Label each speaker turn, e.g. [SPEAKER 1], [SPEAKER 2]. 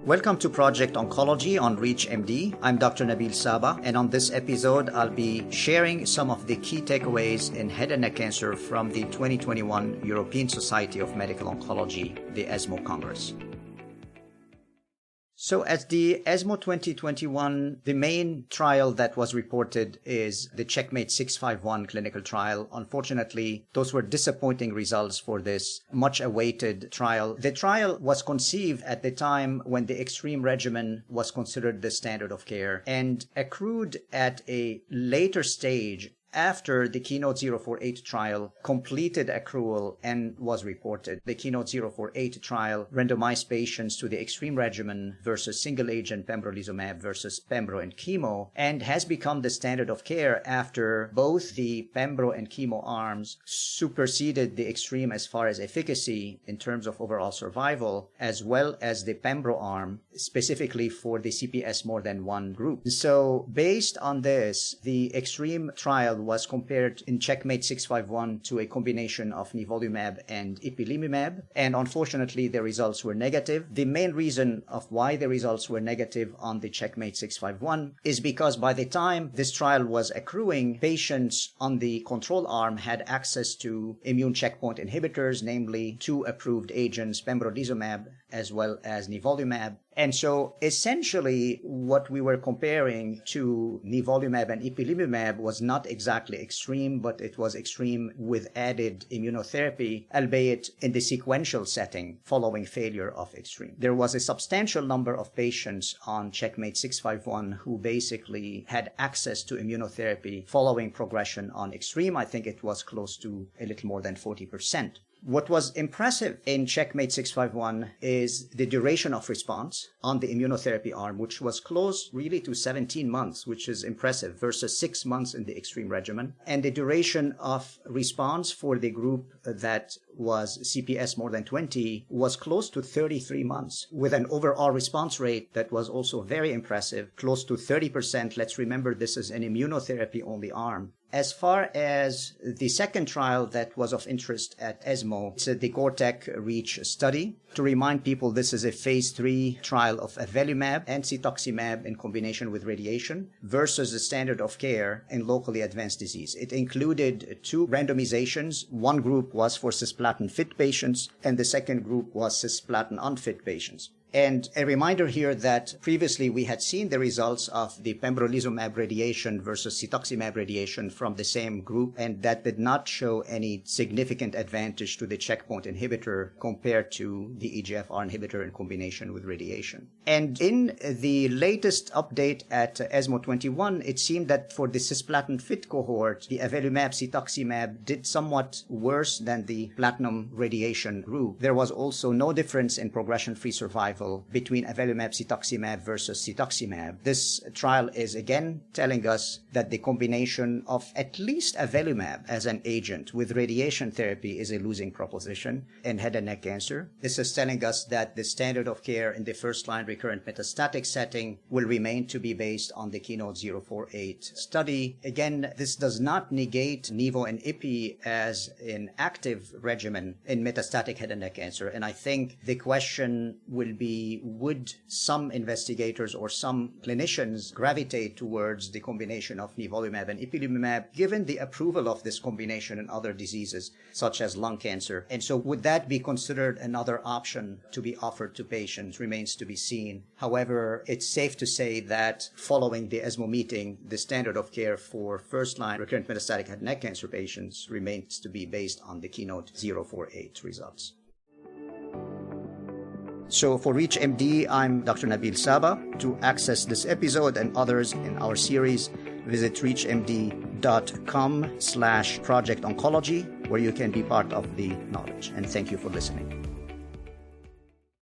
[SPEAKER 1] Welcome to Project Oncology on ReachMD. I'm Dr. Nabil Saba, and on this episode, I'll be sharing some of the key takeaways in head and neck cancer from the 2021 European Society of Medical Oncology, the ESMO Congress. So at the ESMO 2021, the main trial that was reported is the CheckMate 651 clinical trial. Unfortunately, those were disappointing results for this much-awaited trial. The trial was conceived at the time when the extreme regimen was considered the standard of care and accrued at a later stage after the KEYNOTE-048 trial completed accrual and was reported. The KEYNOTE-048 trial randomized patients to the extreme regimen versus single-agent pembrolizumab versus pembro and chemo, and has become the standard of care after both the pembro and chemo arms superseded the extreme as far as efficacy in terms of overall survival, as well as the pembro arm, specifically for the CPS more than one group. So based on this, the extreme trial was compared in CheckMate 651 to a combination of nivolumab and ipilimumab, and unfortunately the results were negative. The main reason of why the results were negative on the CheckMate 651 is because by the time this trial was accruing, patients on the control arm had access to immune checkpoint inhibitors, namely two approved agents, pembrolizumab as well as nivolumab. And so essentially what we were comparing to nivolumab and ipilimumab was not exactly extreme, but it was extreme with added immunotherapy, albeit in the sequential setting following failure of extreme. There was a substantial number of patients on CheckMate 651 who basically had access to immunotherapy following progression on extreme. I think it was close to a little more than 40%. What was impressive in CheckMate 651 is the duration of response on the immunotherapy arm, which was close really to 17 months, which is impressive, versus 6 months in the extreme regimen. And the duration of response for the group that was CPS more than 20 was close to 33 months, with an overall response rate that was also very impressive, close to 30%. Let's remember this is an immunotherapy-only arm. As far as the second trial that was of interest at ESMO, it's the GORTEC REACH study. To remind people, this is a phase 3 trial of avelumab and cetuximab in combination with radiation versus the standard of care in locally advanced disease. It included two randomizations. One group was for cisplatin-fit patients, and the second group was cisplatin-unfit patients. And a reminder here that previously we had seen the results of the pembrolizumab radiation versus cetuximab radiation from the same group, and that did not show any significant advantage to the checkpoint inhibitor compared to the EGFR inhibitor in combination with radiation. And in the latest update at ESMO 21, it seemed that for the cisplatin-fit cohort, the avelumab cetuximab did somewhat worse than the platinum radiation group. There was also no difference in progression-free survival between avelumab cetuximab versus cetuximab. This trial is again telling us that the combination of at least avelumab as an agent with radiation therapy is a losing proposition in head and neck cancer. This is telling us that the standard of care in the first-line recurrent metastatic setting will remain to be based on the KEYNOTE-048 study. Again, this does not negate nivo and ipi as an active regimen in metastatic head and neck cancer. And I think the question will be, would some investigators or some clinicians gravitate towards the combination of nivolumab and ipilimumab given the approval of this combination in other diseases such as lung cancer? And so would that be considered another option to be offered to patients? Remains to be seen. However, it's safe to say that following the ESMO meeting, the standard of care for first-line recurrent metastatic head and neck cancer patients remains to be based on the KEYNOTE-048 results. So for ReachMD, I'm Dr. Nabil Saba. To access this episode and others in our series, visit reachmd.com/Project Oncology, where you can be part of the knowledge. And thank you for listening.